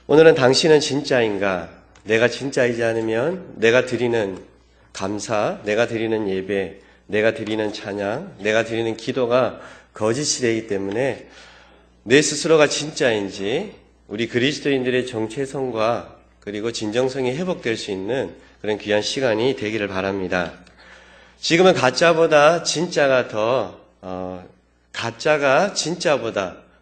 오늘은 당신은 진짜인가? 내가 진짜이지 않으면 내가 드리는 감사, 내가 드리는 예배, 내가 드리는 찬양, 내가 드리는 기도가 거짓이 되기 때문에 내 스스로가 진짜인지 우리 그리스도인들의 정체성과 그리고 진정성이 회복될 수 있는 그런 귀한 시간이 되기를 바랍니다. 지금은 가짜가 진짜보다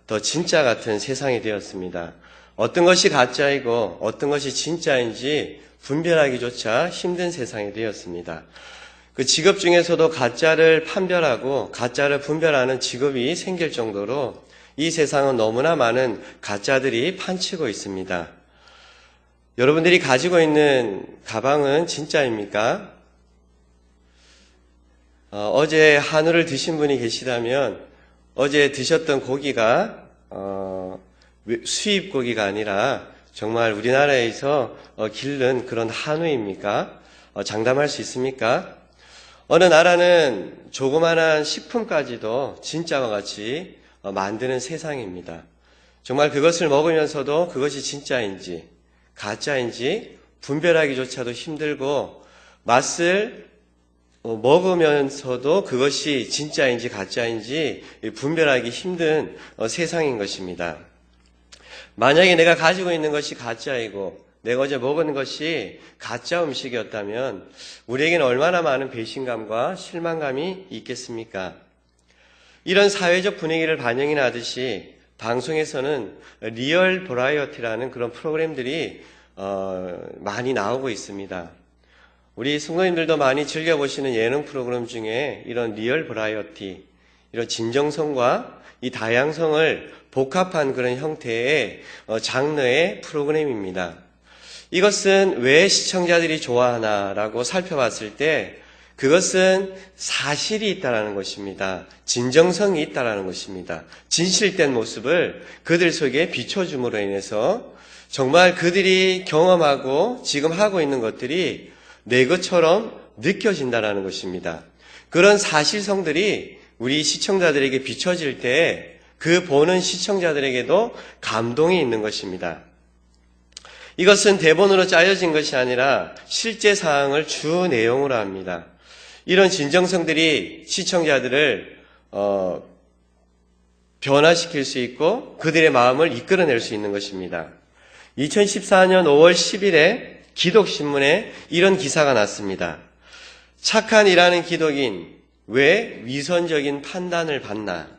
더 진짜 같은 세상이 되었습니다. 어떤 것이 가짜이고 어떤 것이 진짜인지 분별하기조차 힘든 세상이 되었습니다. 그 직업 중에서도 가짜를 판별하고 가짜를 분별하는 직업이 생길 정도로 이 세상은 너무나 많은 가짜들이 판치고 있습니다. 여러분들이 가지고 있는 가방은 진짜입니까? 어제 한우를 드신 분이 계시다면 어제 드셨던 고기가 수입 고기가 아니라 정말 우리나라에서 기른 그런 한우입니까? 장담할 수 있습니까? 어느 나라는 조그만한 식품까지도 진짜와 같이 만드는 세상입니다. 정말 그것을 먹으면서도 그것이 진짜인지 가짜인지 분별하기조차도 힘들고 맛을 먹으면서도 그것이 진짜인지 가짜인지 분별하기 힘든 세상인 것입니다. 만약에 내가 가지고 있는 것이 가짜이고 내가 어제 먹은 것이 가짜 음식이었다면 우리에게는 얼마나 많은 배신감과 실망감이 있겠습니까? 이런 사회적 분위기를 반영이나 하듯이 방송에서는 리얼 버라이어티라는 그런 프로그램들이 많이 나오고 있습니다. 우리 성도님들도 많이 즐겨보시는 예능 프로그램 중에 이런 리얼 버라이어티, 이런 진정성과 이 다양성을 복합한 그런 형태의 장르의 프로그램입니다. 이것은 왜 시청자들이 좋아하나라고 살펴봤을 때 그것은 사실이 있다라는 것입니다. 진정성이 있다라는 것입니다. 진실된 모습을 그들 속에 비춰줌으로 인해서 정말 그들이 경험하고 지금 하고 있는 것들이 내 것처럼 느껴진다라는 것입니다. 그런 사실성들이 우리 시청자들에게 비춰질 때 그 보는 시청자들에게도 감동이 있는 것입니다. 이것은 대본으로 짜여진 것이 아니라 실제 사항을 주 내용으로 합니다. 이런 진정성들이 시청자들을 변화시킬 수 있고 그들의 마음을 이끌어낼 수 있는 것입니다. 2014년 5월 10일에 기독신문에 이런 기사가 났습니다. 착한 일하는 기독인 왜 위선적인 판단을 받나?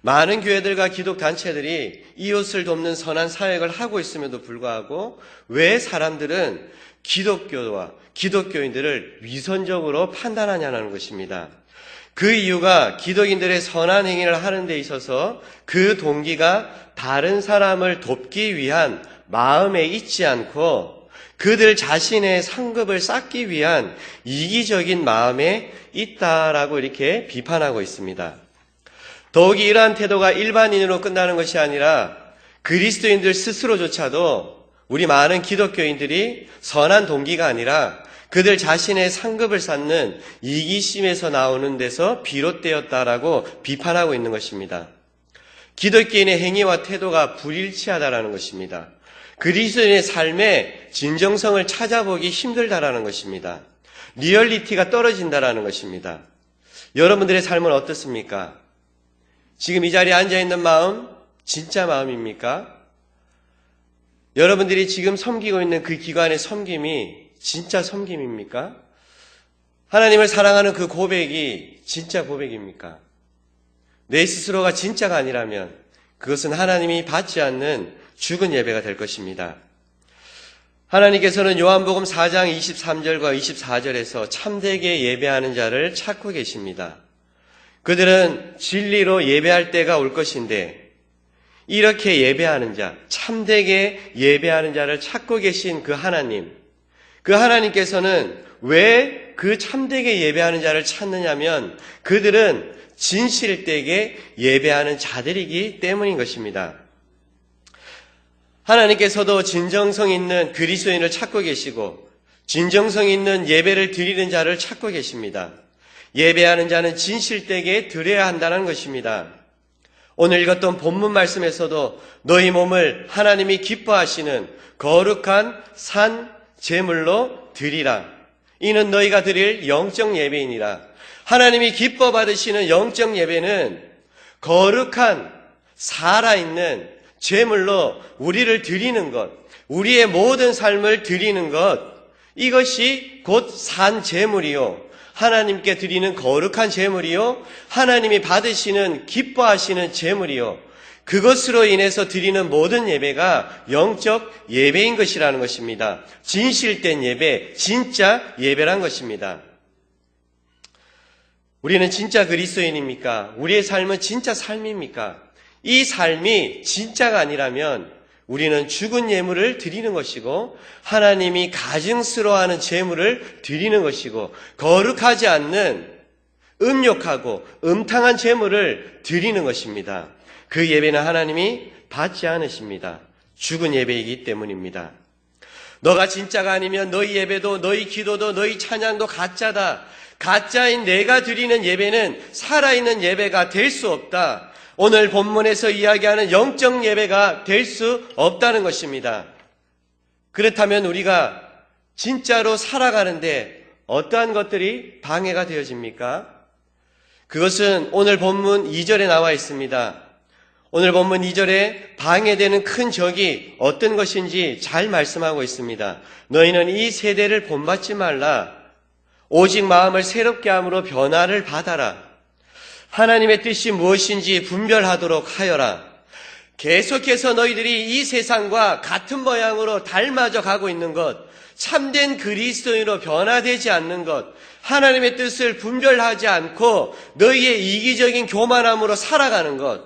많은 교회들과 기독단체들이 이웃을 돕는 선한 사역을 하고 있음에도 불구하고 왜 사람들은 기독교와 기독교인들을 위선적으로 판단하냐는 것입니다. 그 이유가 기독인들의 선한 행위를 하는 데 있어서 그 동기가 다른 사람을 돕기 위한 마음에 있지 않고 그들 자신의 상급을 쌓기 위한 이기적인 마음에 있다라고 이렇게 비판하고 있습니다. 더욱이 이러한 태도가 일반인으로 끝나는 것이 아니라 그리스도인들 스스로조차도 우리 많은 기독교인들이 선한 동기가 아니라 그들 자신의 상급을 쌓는 이기심에서 나오는 데서 비롯되었다라고 비판하고 있는 것입니다. 기독교인의 행위와 태도가 불일치하다라는 것입니다. 그리스도인의 삶의 진정성을 찾아보기 힘들다라는 것입니다. 리얼리티가 떨어진다라는 것입니다. 여러분들의 삶은 어떻습니까? 지금 이 자리에 앉아있는 마음, 진짜 마음입니까? 여러분들이 지금 섬기고 있는 그 기관의 섬김이 진짜 섬김입니까? 하나님을 사랑하는 그 고백이 진짜 고백입니까? 내 스스로가 진짜가 아니라면 그것은 하나님이 받지 않는 죽은 예배가 될 것입니다. 하나님께서는 요한복음 4장 23절과 24절에서 참되게 예배하는 자를 찾고 계십니다. 그들은 진리로 예배할 때가 올 것인데 이렇게 예배하는 자, 참되게 예배하는 자를 찾고 계신 그 하나님께서는 왜 그 참되게 예배하는 자를 찾느냐면 그들은 진실되게 예배하는 자들이기 때문인 것입니다. 하나님께서도 진정성 있는 그리스도인을 찾고 계시고 진정성 있는 예배를 드리는 자를 찾고 계십니다. 예배하는 자는 진실되게 드려야 한다는 것입니다. 오늘 읽었던 본문 말씀에서도 너희 몸을 하나님이 기뻐하시는 거룩한 산 제물로 드리라. 이는 너희가 드릴 영적 예배이니라. 하나님이 기뻐 받으시는 영적 예배는 거룩한 살아있는 제물로 우리를 드리는 것, 우리의 모든 삶을 드리는 것, 이것이 곧 산 제물이요, 하나님께 드리는 거룩한 제물이요, 하나님이 받으시는 기뻐하시는 제물이요, 그것으로 인해서 드리는 모든 예배가 영적 예배인 것이라는 것입니다. 진실된 예배, 진짜 예배란 것입니다. 우리는 진짜 그리스도인입니까? 우리의 삶은 진짜 삶입니까? 이 삶이 진짜가 아니라면 우리는 죽은 예물을 드리는 것이고 하나님이 가증스러워하는 제물을 드리는 것이고 거룩하지 않는 음욕하고 음탕한 제물을 드리는 것입니다. 그 예배는 하나님이 받지 않으십니다. 죽은 예배이기 때문입니다. 너가 진짜가 아니면 너희 예배도 너희 기도도 너희 찬양도 가짜다. 가짜인 내가 드리는 예배는 살아있는 예배가 될 수 없다. 오늘 본문에서 이야기하는 영적 예배가 될 수 없다는 것입니다. 그렇다면 우리가 진짜로 살아가는데 어떠한 것들이 방해가 되어집니까? 그것은 오늘 본문 2절에 나와 있습니다. 오늘 본문 2절에 방해되는 큰 적이 어떤 것인지 잘 말씀하고 있습니다. 너희는 이 세대를 본받지 말라. 오직 마음을 새롭게 함으로 변화를 받아라. 하나님의 뜻이 무엇인지 분별하도록 하여라. 계속해서 너희들이 이 세상과 같은 모양으로 닮아져 가고 있는 것, 참된 그리스도인으로 변화되지 않는 것, 하나님의 뜻을 분별하지 않고 너희의 이기적인 교만함으로 살아가는 것,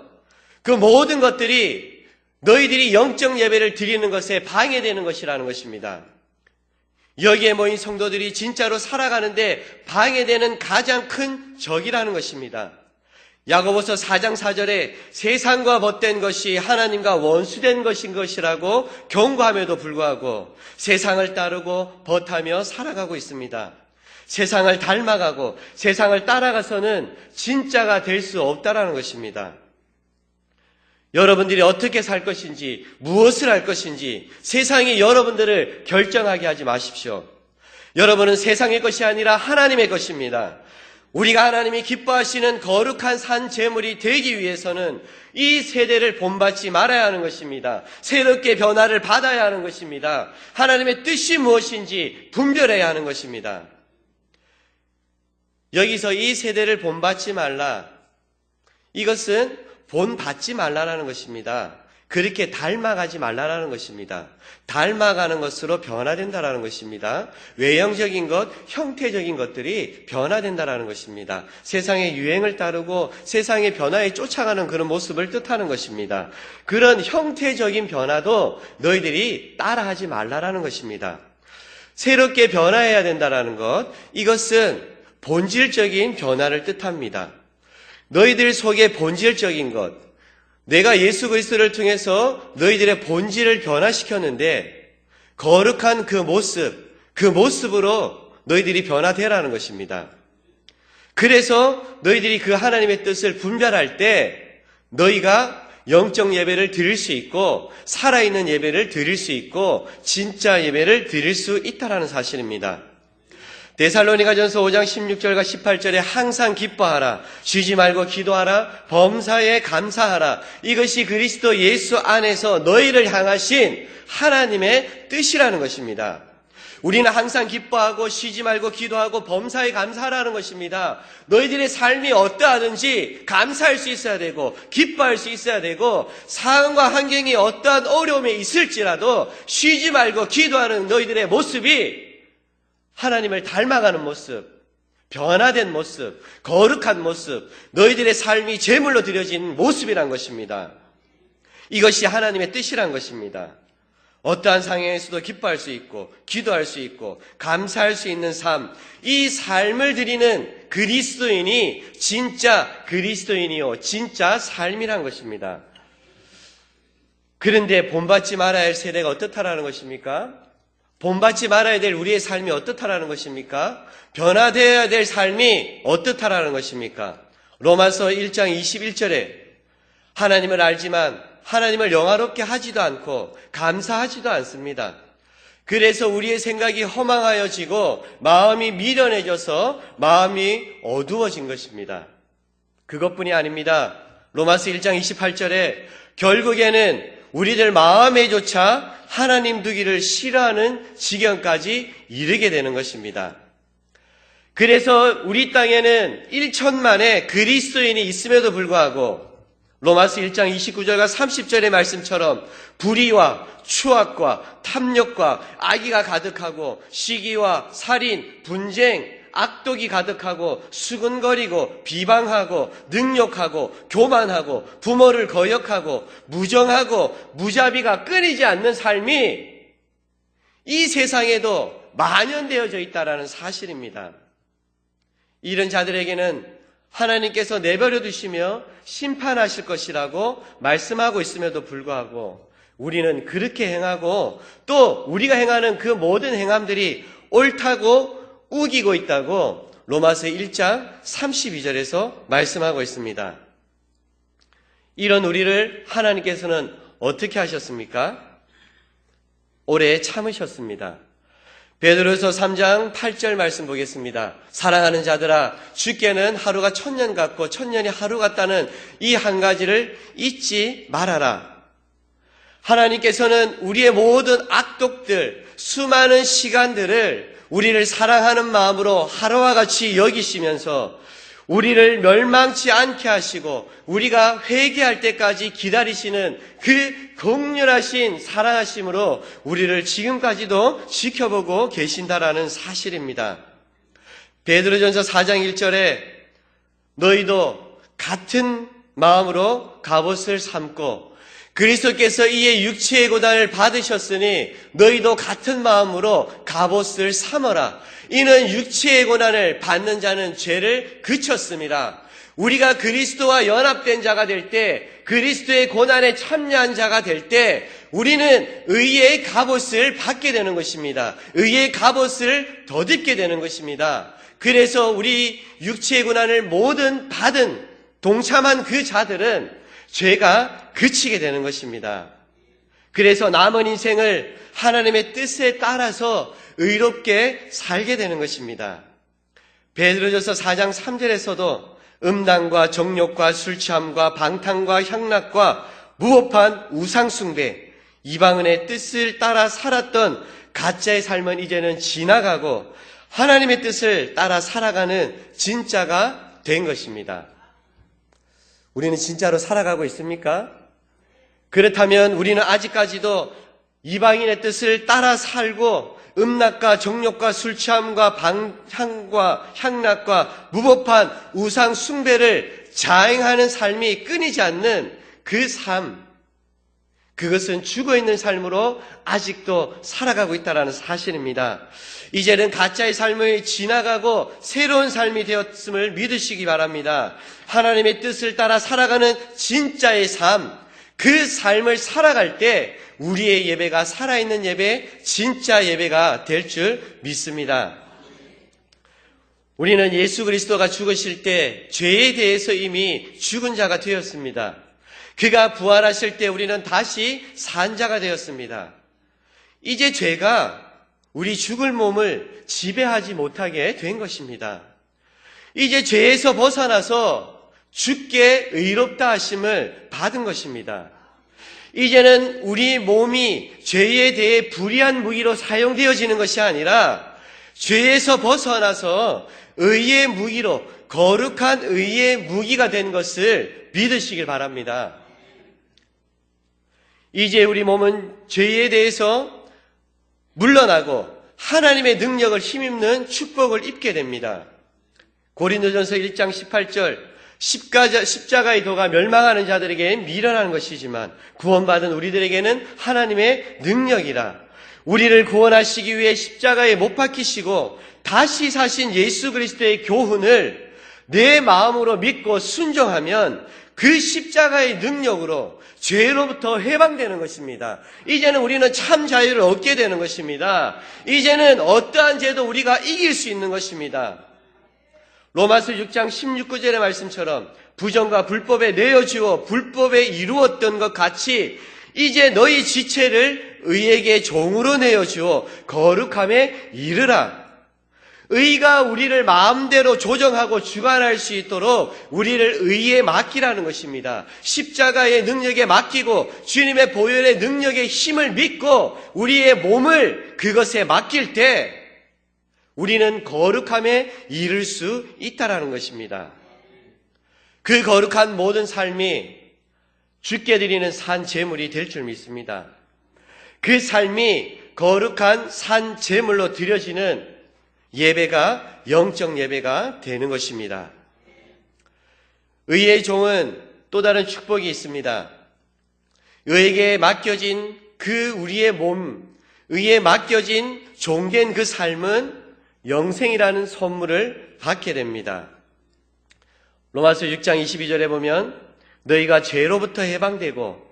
그 모든 것들이 너희들이 영적 예배를 드리는 것에 방해되는 것이라는 것입니다. 여기에 모인 성도들이 진짜로 살아가는데 방해되는 가장 큰 적이라는 것입니다. 야고보서 4장 4절에 세상과 벗된 것이 하나님과 원수된 것인 것이라고 경고함에도 불구하고 세상을 따르고 벗하며 살아가고 있습니다. 세상을 닮아가고 세상을 따라가서는 진짜가 될 수 없다라는 것입니다. 여러분들이 어떻게 살 것인지, 무엇을 할 것인지 세상이 여러분들을 결정하게 하지 마십시오. 여러분은 세상의 것이 아니라 하나님의 것입니다. 우리가 하나님이 기뻐하시는 거룩한 산 제물이 되기 위해서는 이 세대를 본받지 말아야 하는 것입니다. 새롭게 변화를 받아야 하는 것입니다. 하나님의 뜻이 무엇인지 분별해야 하는 것입니다. 여기서 이 세대를 본받지 말라. 이것은 본받지 말라라는 것입니다. 그렇게 닮아가지 말라라는 것입니다. 닮아가는 것으로 변화된다라는 것입니다. 외형적인 것, 형태적인 것들이 변화된다라는 것입니다. 세상의 유행을 따르고 세상의 변화에 쫓아가는 그런 모습을 뜻하는 것입니다. 그런 형태적인 변화도 너희들이 따라하지 말라라는 것입니다. 새롭게 변화해야 된다라는 것, 이것은 본질적인 변화를 뜻합니다. 너희들 속에 본질적인 것, 내가 예수 그리스도를 통해서 너희들의 본질을 변화시켰는데 거룩한 그 모습으로 너희들이 변화되라는 것입니다. 그래서 너희들이 그 하나님의 뜻을 분별할 때 너희가 영적 예배를 드릴 수 있고 살아있는 예배를 드릴 수 있고 진짜 예배를 드릴 수 있다는 사실입니다. 데살로니가전서 5장 16절과 18절에 항상 기뻐하라, 쉬지 말고 기도하라, 범사에 감사하라. 이것이 그리스도 예수 안에서 너희를 향하신 하나님의 뜻이라는 것입니다. 우리는 항상 기뻐하고 쉬지 말고 기도하고 범사에 감사하라는 것입니다. 너희들의 삶이 어떠하든지 감사할 수 있어야 되고 기뻐할 수 있어야 되고 상황과 환경이 어떠한 어려움에 있을지라도 쉬지 말고 기도하는 너희들의 모습이 하나님을 닮아가는 모습, 변화된 모습, 거룩한 모습, 너희들의 삶이 제물로 드려진 모습이란 것입니다. 이것이 하나님의 뜻이란 것입니다. 어떠한 상황에서도 기뻐할 수 있고 기도할 수 있고 감사할 수 있는 삶, 이 삶을 드리는 그리스도인이 진짜 그리스도인이요 진짜 삶이란 것입니다. 그런데 본받지 말아야 할 세대가 어떻다라는 것입니까? 본받지 말아야 될 우리의 삶이 어떻다라는 것입니까? 변화되어야 될 삶이 어떻다라는 것입니까? 로마서 1장 21절에 하나님을 알지만 하나님을 영화롭게 하지도 않고 감사하지도 않습니다. 그래서 우리의 생각이 허망하여지고 마음이 미련해져서 마음이 어두워진 것입니다. 그것뿐이 아닙니다. 로마서 1장 28절에 결국에는 우리들 마음에조차 하나님 두기를 싫어하는 지경까지 이르게 되는 것입니다. 그래서 우리 땅에는 1천만의 그리스도인이 있음에도 불구하고 로마서 1장 29절과 30절의 말씀처럼 불의와 추악과 탐욕과 악의가 가득하고 시기와 살인, 분쟁, 악독이 가득하고 수근거리고 비방하고 능욕하고 교만하고 부모를 거역하고 무정하고 무자비가 끊이지 않는 삶이 이 세상에도 만연되어져 있다는 사실입니다. 이런 자들에게는 하나님께서 내버려 두시며 심판하실 것이라고 말씀하고 있음에도 불구하고 우리는 그렇게 행하고 또 우리가 행하는 그 모든 행함들이 옳다고 우기고 있다고 로마서 1장 32절에서 말씀하고 있습니다. 이런 우리를 하나님께서는 어떻게 하셨습니까? 오래 참으셨습니다. 베드로서 3장 8절 말씀 보겠습니다. 사랑하는 자들아, 주께는 하루가 천년 같고 천년이 하루 같다는 이 한 가지를 잊지 말아라. 하나님께서는 우리의 모든 악독들, 수많은 시간들을 우리를 사랑하는 마음으로 하루와 같이 여기시면서 우리를 멸망치 않게 하시고 우리가 회개할 때까지 기다리시는 그 긍휼하신 사랑하심으로 우리를 지금까지도 지켜보고 계신다라는 사실입니다. 베드로전서 4장 1절에 너희도 같은 마음으로 갑옷을 삼고 그리스도께서 이에 육체의 고난을 받으셨으니 너희도 같은 마음으로 갑옷을 삼어라. 이는 육체의 고난을 받는 자는 죄를 그쳤습니다. 우리가 그리스도와 연합된 자가 될 때, 그리스도의 고난에 참여한 자가 될 때 우리는 의의 갑옷을 받게 되는 것입니다. 의의 갑옷을 덧입게 되는 것입니다. 그래서 우리 육체의 고난을 모든 받은 동참한 그 자들은 죄가 그치게 되는 것입니다. 그래서 남은 인생을 하나님의 뜻에 따라서 의롭게 살게 되는 것입니다. 베드로전서 4장 3절에서도 음란과 정욕과 술취함과 방탕과 향락과 무법한 우상숭배, 이방인의 뜻을 따라 살았던 가짜의 삶은 이제는 지나가고 하나님의 뜻을 따라 살아가는 진짜가 된 것입니다. 우리는 진짜로 살아가고 있습니까? 그렇다면 우리는 아직까지도 이방인의 뜻을 따라 살고 음란과 정욕과 술취함과 방탕과 향락과 무법한 우상 숭배를 자행하는 삶이 끊이지 않는 그 삶, 그것은 죽어있는 삶으로 아직도 살아가고 있다는 사실입니다. 이제는 가짜의 삶을 지나가고 새로운 삶이 되었음을 믿으시기 바랍니다. 하나님의 뜻을 따라 살아가는 진짜의 삶, 그 삶을 살아갈 때 우리의 예배가 살아있는 예배, 진짜 예배가 될 줄 믿습니다. 우리는 예수 그리스도가 죽으실 때 죄에 대해서 이미 죽은 자가 되었습니다. 그가 부활하실 때 우리는 다시 산 자가 되었습니다. 이제 죄가 우리 죽을 몸을 지배하지 못하게 된 것입니다. 이제 죄에서 벗어나서 주께 의롭다 하심을 받은 것입니다. 이제는 우리 몸이 죄에 대해 불의한 무기로 사용되어지는 것이 아니라 죄에서 벗어나서 의의 무기로 거룩한 의의 무기가 된 것을 믿으시길 바랍니다. 이제 우리 몸은 죄에 대해서 물러나고 하나님의 능력을 힘입는 축복을 입게 됩니다. 고린도전서 1장 18절 십자가의 도가 멸망하는 자들에게 미련한 것이지만 구원받은 우리들에게는 하나님의 능력이라. 우리를 구원하시기 위해 십자가에 못 박히시고 다시 사신 예수 그리스도의 교훈을 내 마음으로 믿고 순종하면 그 십자가의 능력으로 죄로부터 해방되는 것입니다. 이제는 우리는 참 자유를 얻게 되는 것입니다. 이제는 어떠한 죄도 우리가 이길 수 있는 것입니다. 로마서 6장 16절의 말씀처럼 부정과 불법에 내어주어 불법에 이루었던 것 같이 이제 너희 지체를 의에게 종으로 내어주어 거룩함에 이르라. 의가 우리를 마음대로 조정하고 주관할 수 있도록 우리를 의에 맡기라는 것입니다. 십자가의 능력에 맡기고 주님의 보혈의 능력의 힘을 믿고 우리의 몸을 그것에 맡길 때 우리는 거룩함에 이를 수 있다라는 것입니다. 그 거룩한 모든 삶이 주께 드리는 산 제물이 될 줄 믿습니다. 그 삶이 거룩한 산 제물로 드려지는 예배가 영적 예배가 되는 것입니다. 의의 또 다른 축복이 있습니다. 의에게 맡겨진 그 우리의 몸, 의에 맡겨진 종된 그 삶은 영생이라는 선물을 받게 됩니다. 로마서 6장 22절에 보면 너희가 죄로부터 해방되고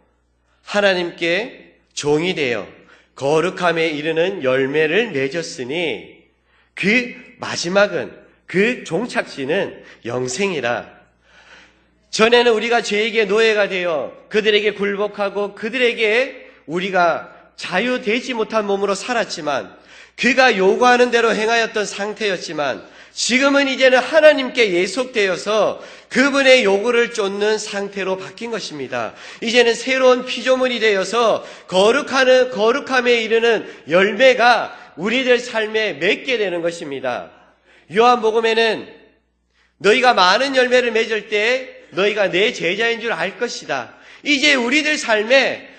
하나님께 종이 되어 거룩함에 이르는 열매를 맺었으니 그 마지막은 그 종착지는 영생이라. 전에는 우리가 죄에게 노예가 되어 그들에게 굴복하고 그들에게 우리가 자유되지 못한 몸으로 살았지만 그가 요구하는 대로 행하였던 상태였지만 지금은 이제는 하나님께 예속되어서 그분의 요구를 쫓는 상태로 바뀐 것입니다. 이제는 새로운 피조물이 되어서 거룩함에 이르는 열매가 우리들 삶에 맺게 되는 것입니다. 요한복음에는 너희가 많은 열매를 맺을 때 너희가 내 제자인 줄 알 것이다. 이제 우리들 삶에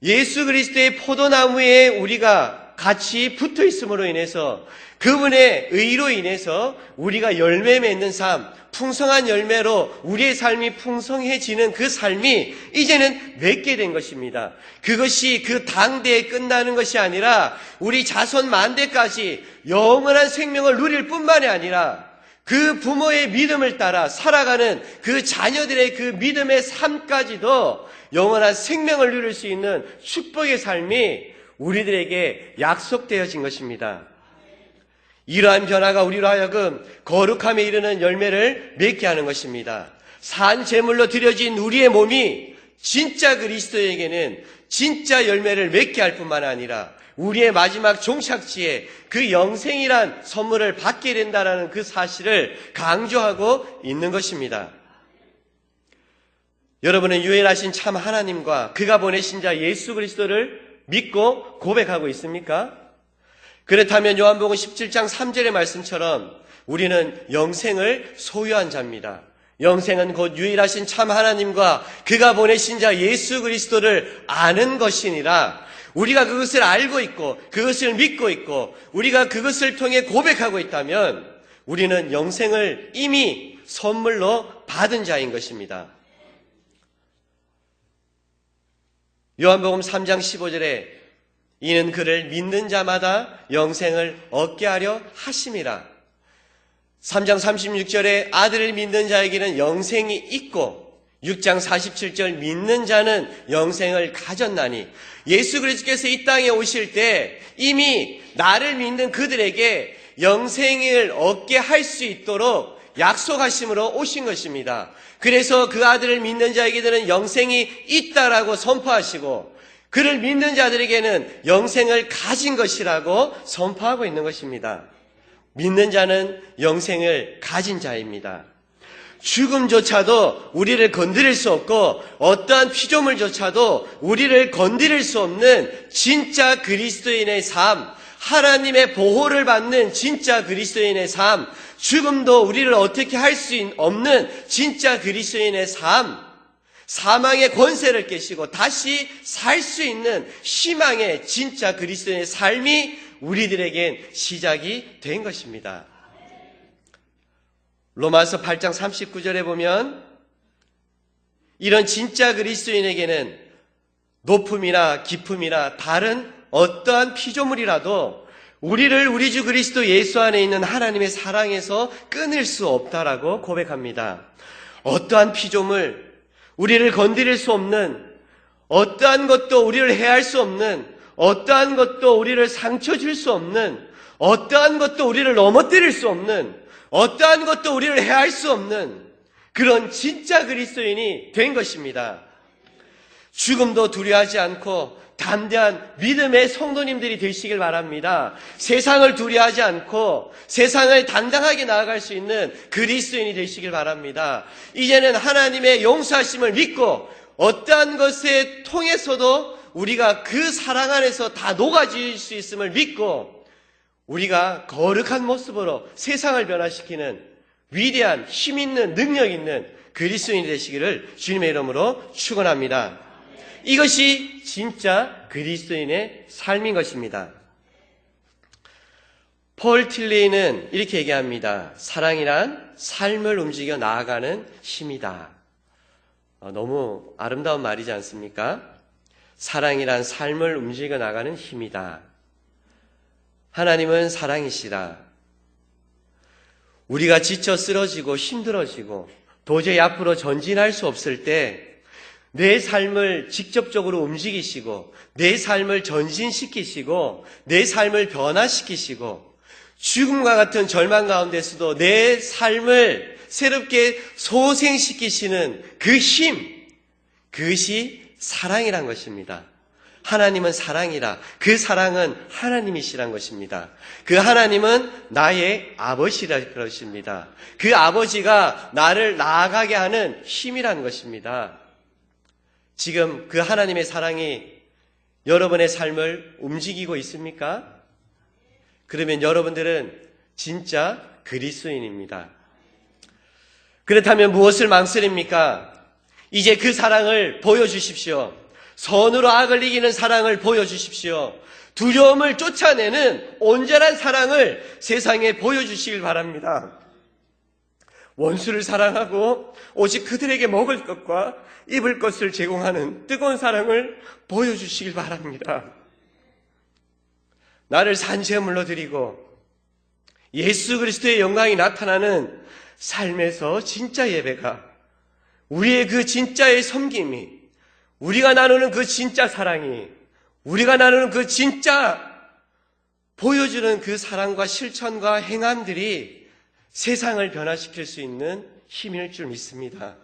예수 그리스도의 포도나무에 우리가 같이 붙어 있음으로 인해서 그분의 의로 인해서 우리가 열매 맺는 삶, 풍성한 열매로 우리의 삶이 풍성해지는 그 삶이 이제는 맺게 된 것입니다. 그것이 그 당대에 끝나는 것이 아니라 우리 자손 만대까지 영원한 생명을 누릴 뿐만이 아니라 그 부모의 믿음을 따라 살아가는 그 자녀들의 그 믿음의 삶까지도 영원한 생명을 누릴 수 있는 축복의 삶이 우리들에게 약속되어진 것입니다. 이러한 변화가 우리로 하여금 거룩함에 이르는 열매를 맺게 하는 것입니다. 산 제물로 드려진 우리의 몸이 진짜 그리스도에게는 진짜 열매를 맺게 할 뿐만 아니라 우리의 마지막 종착지에 그 영생이란 선물을 받게 된다는 그 사실을 강조하고 있는 것입니다. 여러분은 유일하신 참 하나님과 그가 보내신 자 예수 그리스도를 믿고 고백하고 있습니까? 그렇다면 요한복음 17장 3절의 말씀처럼 우리는 영생을 소유한 자입니다. 영생은 곧 유일하신 참 하나님과 그가 보내신 자 예수 그리스도를 아는 것이니라. 우리가 그것을 알고 있고 그것을 믿고 있고 우리가 그것을 통해 고백하고 있다면 우리는 영생을 이미 선물로 받은 자인 것입니다. 요한복음 3장 15절에 이는 그를 믿는 자마다 영생을 얻게 하려 하심이라. 3장 36절에 아들을 믿는 자에게는 영생이 있고 6장 47절 믿는 자는 영생을 가졌나니 예수 그리스도께서 이 땅에 오실 때 이미 나를 믿는 그들에게 영생을 얻게 할 수 있도록 약속하심으로 오신 것입니다. 그래서 그 아들을 믿는 자에게는 영생이 있다라고 선포하시고 그를 믿는 자들에게는 영생을 가진 것이라고 선포하고 있는 것입니다. 믿는 자는 영생을 가진 자입니다. 죽음조차도 우리를 건드릴 수 없고 어떠한 피조물조차도 우리를 건드릴 수 없는 진짜 그리스도인의 삶, 하나님의 보호를 받는 진짜 그리스도인의 삶, 죽음도 우리를 어떻게 할 수 없는 진짜 그리스도인의 삶, 사망의 권세를 깨시고 다시 살 수 있는 희망의 진짜 그리스도인의 삶이 우리들에겐 시작이 된 것입니다. 로마서 8장 39절에 보면 이런 진짜 그리스도인에게는 높음이나 깊음이나 다른 어떠한 피조물이라도 우리를 우리 주 그리스도 예수 안에 있는 하나님의 사랑에서 끊을 수 없다라고 고백합니다. 어떠한 피조물, 우리를 건드릴 수 없는, 어떠한 것도 우리를 해할 수 없는, 어떠한 것도 우리를 상처 줄 수 없는, 어떠한 것도 우리를 넘어뜨릴 수 없는 어떠한 것도 우리를 해할 수 없는 그런 진짜 그리스도인이 된 것입니다. 죽음도 두려워하지 않고 담대한 믿음의 성도님들이 되시길 바랍니다. 세상을 두려워하지 않고 세상을 당당하게 나아갈 수 있는 그리스도인이 되시길 바랍니다. 이제는 하나님의 용서하심을 믿고 어떠한 것에 통해서도 우리가 그 사랑 안에서 다 녹아질 수 있음을 믿고 우리가 거룩한 모습으로 세상을 변화시키는 위대한 힘 있는 능력 있는 그리스도인이 되시기를 주님의 이름으로 축원합니다. 이것이 진짜 그리스도인의 삶인 것입니다. 폴 틸레이는 이렇게 얘기합니다. 사랑이란 삶을 움직여 나아가는 힘이다. 너무 아름다운 말이지 않습니까? 사랑이란 삶을 움직여 나가는 힘이다. 하나님은 사랑이시다. 우리가 지쳐 쓰러지고 힘들어지고 도저히 앞으로 전진할 수 없을 때 내 삶을 직접적으로 움직이시고 내 삶을 전진시키시고 내 삶을 변화시키시고 죽음과 같은 절망 가운데서도 내 삶을 새롭게 소생시키시는 그 힘, 그것이 사랑이란 것입니다. 하나님은 사랑이라. 그 사랑은 하나님이시란 것입니다. 그 하나님은 나의 아버지라 그러십니다. 그 아버지가 나를 나아가게 하는 힘이란 것입니다. 지금 그 하나님의 사랑이 여러분의 삶을 움직이고 있습니까? 그러면 여러분들은 진짜 그리스도인입니다. 그렇다면 무엇을 망설입니까? 이제 그 사랑을 보여주십시오. 선으로 악을 이기는 사랑을 보여주십시오. 두려움을 쫓아내는 온전한 사랑을 세상에 보여주시길 바랍니다. 원수를 사랑하고 오직 그들에게 먹을 것과 입을 것을 제공하는 뜨거운 사랑을 보여주시길 바랍니다. 나를 산제물로 드리고 예수 그리스도의 영광이 나타나는 삶에서 진짜 예배가, 우리의 그 진짜의 섬김이, 우리가 나누는 그 진짜 사랑이, 우리가 나누는 그 진짜 보여주는 그 사랑과 실천과 행함들이 세상을 변화시킬 수 있는 힘일 줄 믿습니다.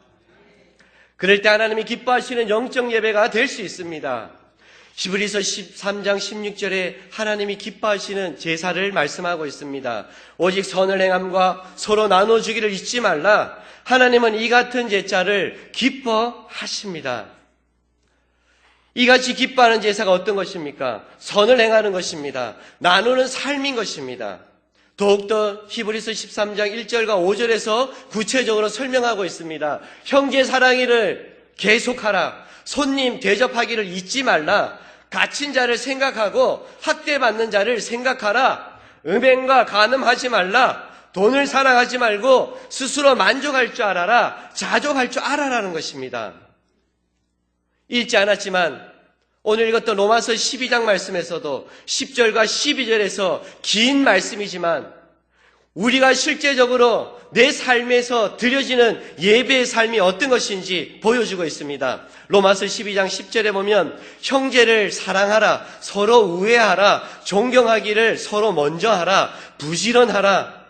그럴 때 하나님이 기뻐하시는 영적 예배가 될 수 있습니다. 히브리서 13장 16절에 하나님이 기뻐하시는 제사를 말씀하고 있습니다. 오직 선을 행함과 서로 나눠주기를 잊지 말라. 하나님은 이 같은 제사를 기뻐하십니다. 이같이 기뻐하는 제사가 어떤 것입니까? 선을 행하는 것입니다. 나누는 삶인 것입니다. 더욱더 히브리서 13장 1절과 5절에서 구체적으로 설명하고 있습니다. 형제 사랑이를 계속하라. 손님 대접하기를 잊지 말라. 갇힌 자를 생각하고 학대받는 자를 생각하라. 음행과 간음하지 말라. 돈을 사랑하지 말고 스스로 만족할 줄 알아라. 자족할 줄 알아라는 것입니다. 읽지 않았지만 오늘 읽었던 로마서 12장 말씀에서도 10절과 12절에서 긴 말씀이지만 우리가 실제적으로 내 삶에서 드려지는 예배의 삶이 어떤 것인지 보여주고 있습니다. 로마서 12장 10절에 보면 형제를 사랑하라, 서로 우애하라, 존경하기를 서로 먼저 하라, 부지런하라,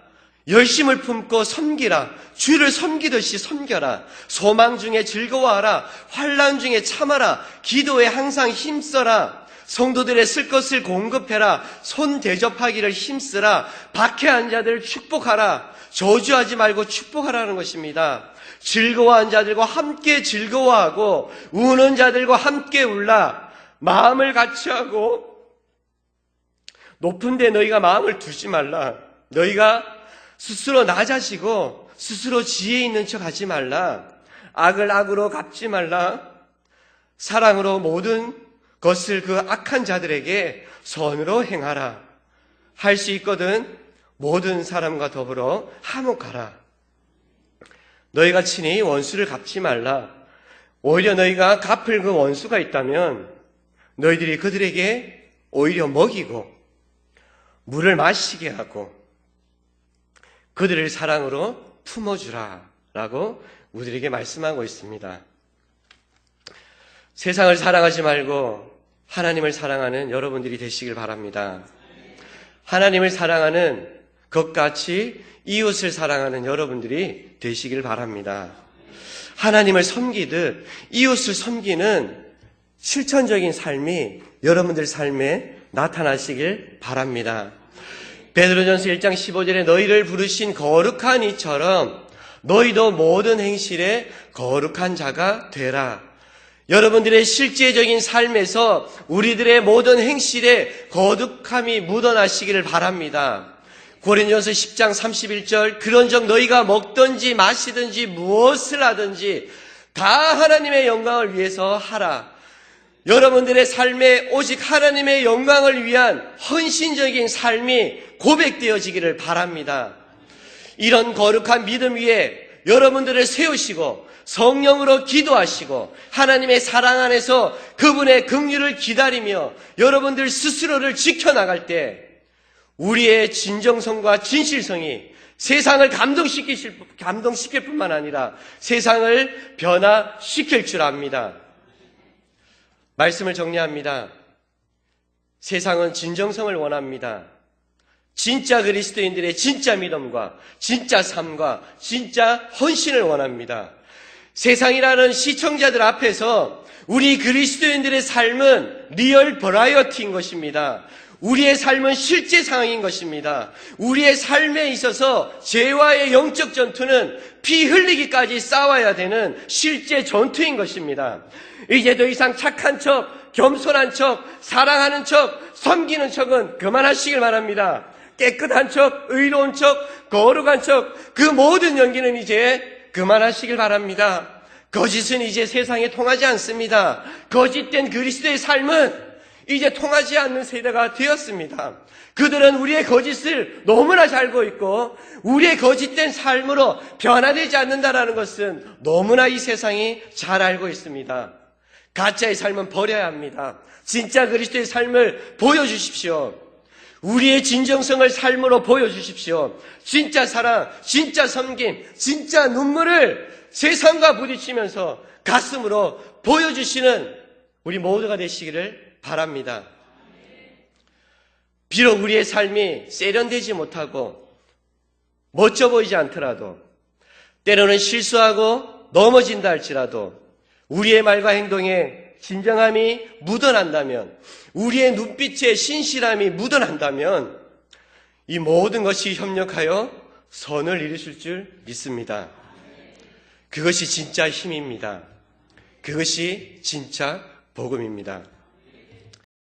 열심을 품고 섬기라, 주를 섬기듯이 섬겨라, 소망 중에 즐거워하라, 환난 중에 참아라, 기도에 항상 힘써라, 성도들의 쓸 것을 공급해라, 손 대접하기를 힘쓰라, 박해한 자들을 축복하라, 저주하지 말고 축복하라는 것입니다. 즐거워한 자들과 함께 즐거워하고 우는 자들과 함께 울라. 마음을 같이하고 높은 데 너희가 마음을 두지 말라. 너희가 스스로 낮아지고 스스로 지혜 있는 척 하지 말라. 악을 악으로 갚지 말라. 사랑으로 모든 것을 그 악한 자들에게 선으로 행하라. 할 수 있거든 모든 사람과 더불어 화목하라. 너희가 친히 원수를 갚지 말라. 오히려 너희가 갚을 그 원수가 있다면 너희들이 그들에게 오히려 먹이고 물을 마시게 하고 그들을 사랑으로 품어주라 라고 우리에게 말씀하고 있습니다. 세상을 사랑하지 말고 하나님을 사랑하는 여러분들이 되시길 바랍니다. 하나님을 사랑하는 그것같이 이웃을 사랑하는 여러분들이 되시길 바랍니다. 하나님을 섬기듯 이웃을 섬기는 실천적인 삶이 여러분들 삶에 나타나시길 바랍니다. 베드로전서 1장 15절에 너희를 부르신 거룩한 이처럼 너희도 모든 행실에 거룩한 자가 되라. 여러분들의 실제적인 삶에서 우리들의 모든 행실에 거룩함이 묻어나시기를 바랍니다. 고린도전서 10장 31절 그런즉 너희가 먹든지 마시든지 무엇을 하든지 다 하나님의 영광을 위해서 하라. 여러분들의 삶에 오직 하나님의 영광을 위한 헌신적인 삶이 고백되어지기를 바랍니다. 이런 거룩한 믿음 위에 여러분들을 세우시고 성령으로 기도하시고 하나님의 사랑 안에서 그분의 긍휼을 기다리며 여러분들 스스로를 지켜나갈 때 우리의 진정성과 진실성이 세상을 감동시킬 뿐만 아니라 세상을 변화시킬 줄 압니다. 말씀을 정리합니다. 세상은 진정성을 원합니다. 진짜 그리스도인들의 진짜 믿음과 진짜 삶과 진짜 헌신을 원합니다. 세상이라는 시청자들 앞에서 우리 그리스도인들의 삶은 리얼 버라이어티인 것입니다. 우리의 삶은 실제 상황인 것입니다. 우리의 삶에 있어서 죄와의 영적 전투는 피 흘리기까지 싸워야 되는 실제 전투인 것입니다. 이제 더 이상 착한 척, 겸손한 척, 사랑하는 척, 섬기는 척은 그만하시길 바랍니다. 깨끗한 척, 의로운 척, 거룩한 척, 그 모든 연기는 이제 그만하시길 바랍니다. 거짓은 이제 세상에 통하지 않습니다. 거짓된 그리스도의 삶은 이제 통하지 않는 세대가 되었습니다. 그들은 우리의 거짓을 너무나 잘 알고 있고 우리의 거짓된 삶으로 변화되지 않는다는 것은 너무나 이 세상이 잘 알고 있습니다. 가짜의 삶은 버려야 합니다. 진짜 그리스도의 삶을 보여주십시오. 우리의 진정성을 삶으로 보여주십시오. 진짜 사랑, 진짜 섬김, 진짜 눈물을 세상과 부딪히면서 가슴으로 보여주시는 우리 모두가 되시기를 바랍니다. 비록 우리의 삶이 세련되지 못하고 멋져 보이지 않더라도 때로는 실수하고 넘어진다 할지라도 우리의 말과 행동에 진정함이 묻어난다면 우리의 눈빛에 신실함이 묻어난다면 이 모든 것이 협력하여 선을 이루실 줄 믿습니다. 그것이 진짜 힘입니다. 그것이 진짜 복음입니다.